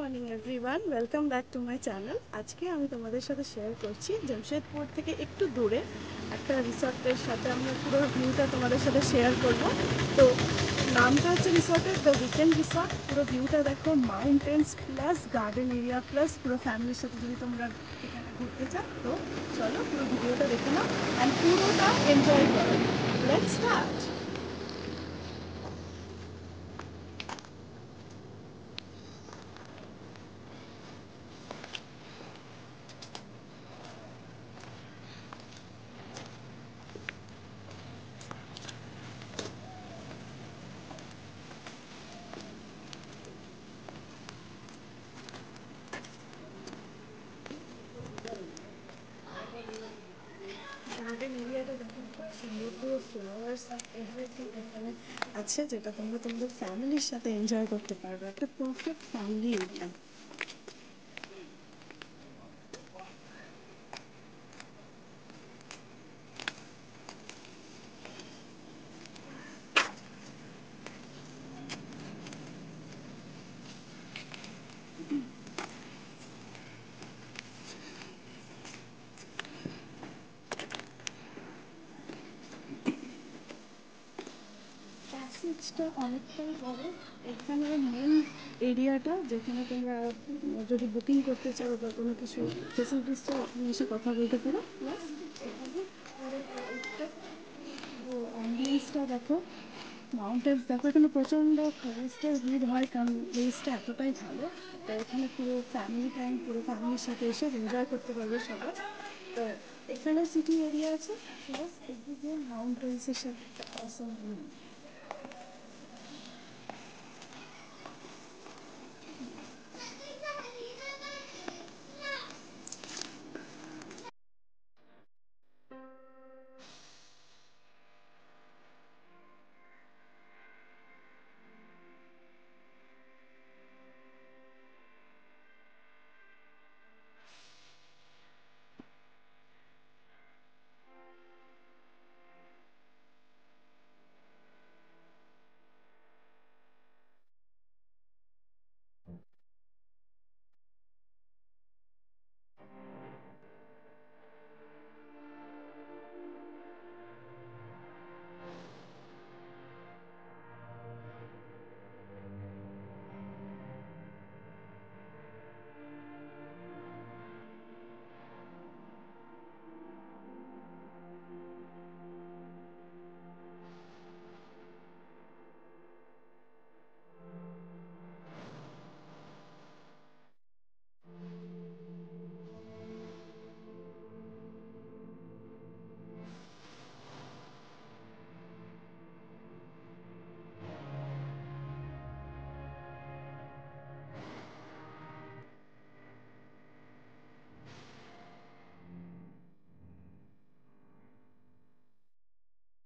Morning everyone, welcome back to my channel. আজকে আমি তোমাদের সাথে শেয়ার করছি জামশেদপুর থেকে একটু দূরে একটা রিসর্টের সাথে আমি পুরো ভিউটা তোমাদের সাথে শেয়ার করব। তো নামটা হচ্ছে রিসর্টের দ্য উইকেন্ড রিসর্ট। পুরো ভিউটা দেখো, mountains plus garden area plus পুরো ফ্যামিলির সাথে যদি তোমরা এখানে ঘুরতে চাও তো চলো পুরো ভিডিওটা দেখে নাও অ্যান্ড পুরোটা এনজয় করো। Let's start. গার্ডেন এরিয়াটা দেখুন সুন্দর, পুরো ফ্লাওয়ার্স আর এভরিথিং এখানে আছে, যেটা তোমরা তোমাদের ফ্যামিলির সাথে এনজয় করতে পারবে। একটা পারফেক্ট ফ্যামিলি এরিয়া। প্যাসেজটা অনেকটাই বড়। এখানে মেন এরিয়াটা যেখানে তোমরা যদি বুকিং করতে চাও বা কোনো কিছু ফেসিলিটিস চাও এখানে এসে কথা বলতে পারো। প্লাস এখানে অ্যাম্বিয়েন্সটা দেখো, মাউন্টেন্স দেখো, এখানে প্রচণ্ড টুরিস্টের ভিড় হয় কারণ প্লেসটা এতটাই ভালো। তো এখানে পুরো ফ্যামিলি টাইম, পুরো ফ্যামিলির সাথে এসে এনজয় করতে পারবে সবাই। তো এখানে সিটি এরিয়া আছে প্লাস এদিকে মাউন্টেন্সের সাথে একটা অসম ভিউ।